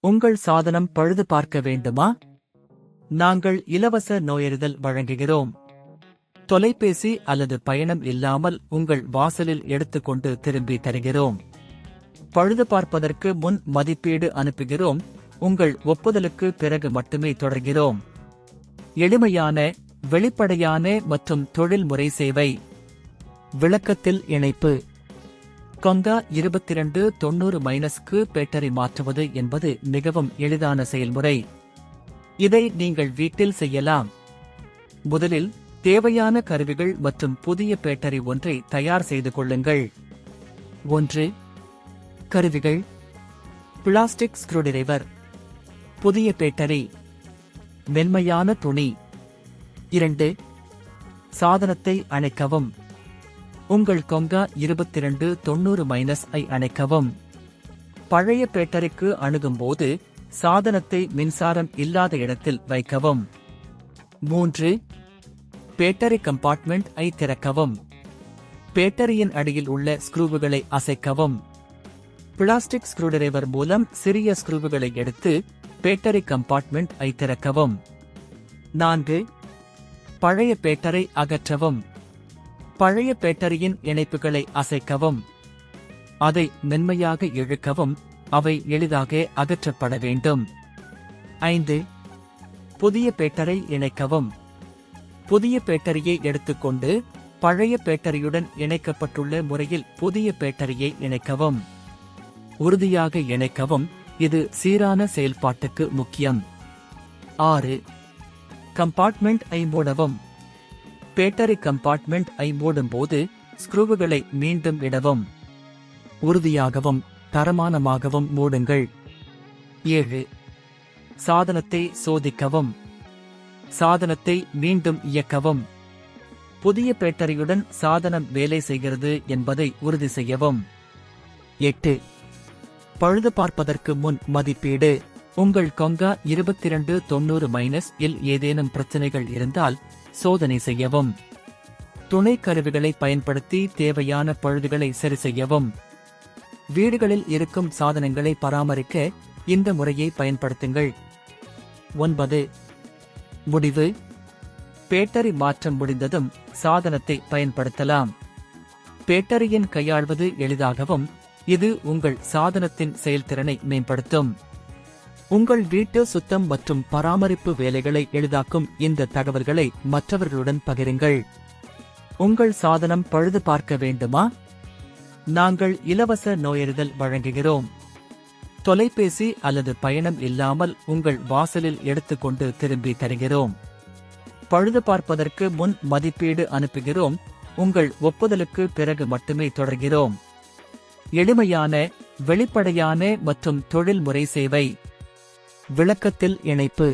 உங்கள் சாதனம் பழுது பார்க்க வேண்டுமா? நாங்கள் இலவச நோயறிதல் வழங்குகிறோம். தொலைபேசி அல்லது பயணம் இல்லாமல் உங்கள் வாசலில் எடுத்துக்கொண்டு திரும்பி தருகிறோம். பழுது பார்ப்பதற்கு முன் மதிப்பீடு அனுப்புகிறோம். உங்கள் ஒப்புதலுக்கு பிறகு மட்டுமே தொடர்கிறோம். எளிமையான, வெளிப்படையான மற்றும் தொழில்முறை சேவை. விளக்கத்தில் இணைப்பு. கொங்கா 2290-க்கு பேட்டரி மாற்றுவது என்பது மிகவும் எளிதான செயல்முறை. இதை நீங்கள் வீட்டில் செய்யலாம். முதலில் தேவையான கருவிகள் மற்றும் புதிய பேட்டரி ஒன்றை தயார் செய்து கொள்ளுங்கள். 1. கருவிகள்: பிளாஸ்டிக் ஸ்க்ரூடிரைவர், புதிய பேட்டரி, மென்மையான துணி. 2. சாதனத்தை அணைக்கவும். உங்கள் கொங்கா 2290-ஐ அணைக்கவும். பழைய பேட்டரிக்கு அணுகும்போது சாதனத்தை மின்சாரம் இல்லாத இடத்தில் வைக்கவும். 3. பேட்டரி கம்பார்ட்மெண்ட்-ஐ திறக்கவும். பேட்டரியின் அடியில் உள்ள ஸ்க்ரூவுகளை அசைக்கவும். பிளாஸ்டிக் ஸ்க்ரூடிரைவர் மூலம் சிறிய ஸ்க்ரூவுகளை எடுத்து பேட்டரி கம்பார்ட்மெண்ட்-ஐ திறக்கவும். 4. பழைய பேட்டரை அகற்றவும். பழைய பேட்டரியின் இணைப்புகளை அசைக்கவும். அதை மென்மையாக இழுக்கவும். அவை எளிதாக அகற்றப்பட வேண்டும். 5. புதிய பேட்டரை இணைக்கவும். புதிய பேட்டரியை எடுத்துக்கொண்டு பழைய பேட்டரியுடன் இணைக்கப்பட்டுள்ள முறையில் புதிய பேட்டரியை இணைக்கவும். உறுதியாக இணைக்கவும். இது சீரான செயல்பாட்டுக்கு முக்கியம். 6. கம்பார்ட்மெண்ட்-ஐ மூடவும். பேட்டரி கம்பார்ட்மெண்ட்-ஐ மூடும்போது ஸ்க்ரூவுகளை மீண்டும் இடவும். உறுதியாகவும் தரமானமாகவும் மூடுங்கள். 7. சாதனத்தை சோதிக்கவும். சாதனத்தை மீண்டும் இயக்கவும். புதிய பேட்டரியுடன் சாதனம் வேலை செய்கிறது என்பதை உறுதி செய்யவும். 8. பழுது பார்ப்பதற்கு முன் மதிப்பீடு. உங்கள் கொங்கா 2290-இல் ஏதேனும் பிரச்சனைகள் இருந்தால் சோதனை செய்யவும். துணை கருவிகளை பயன்படுத்தி தேவையான பழுதுகளை சரி செய்யவும். வீடுகளில் இருக்கும் சாதனங்களை பராமரிக்க இந்த முறையை பயன்படுத்துங்கள். 9. முடிவு. பேட்டரி மாற்றம் முடிந்ததும் சாதனத்தை பயன்படுத்தலாம். பேட்டரியின் கையாள்வது எளிதாகவும் இது உங்கள் சாதனத்தின் செயல்திறனை மேம்படுத்தும். உங்கள் வீட்டு சுத்தம் மற்றும் பராமரிப்பு வேலைகளை எளிதாக்கும் இந்த தகவல்களை மற்றவர்களுடன் பகிருங்கள். உங்கள் சாதனம் பழுது பார்க்க வேண்டுமா? நாங்கள் இலவச நோயறிதல் வழங்குகிறோம். தொலைபேசி அல்லது பயணம் இல்லாமல் உங்கள் வாசலில் எடுத்துக்கொண்டு திரும்பி தருகிறோம். பழுது பார்ப்பதற்கு முன் மதிப்பீடு அனுப்புகிறோம். உங்கள் ஒப்புதலுக்கு பிறகு மட்டுமே தொடர்கிறோம். எளிமையான, வெளிப்படையான மற்றும் தொழில்முறை சேவை. விளக்கத்தில் இணைப்பு.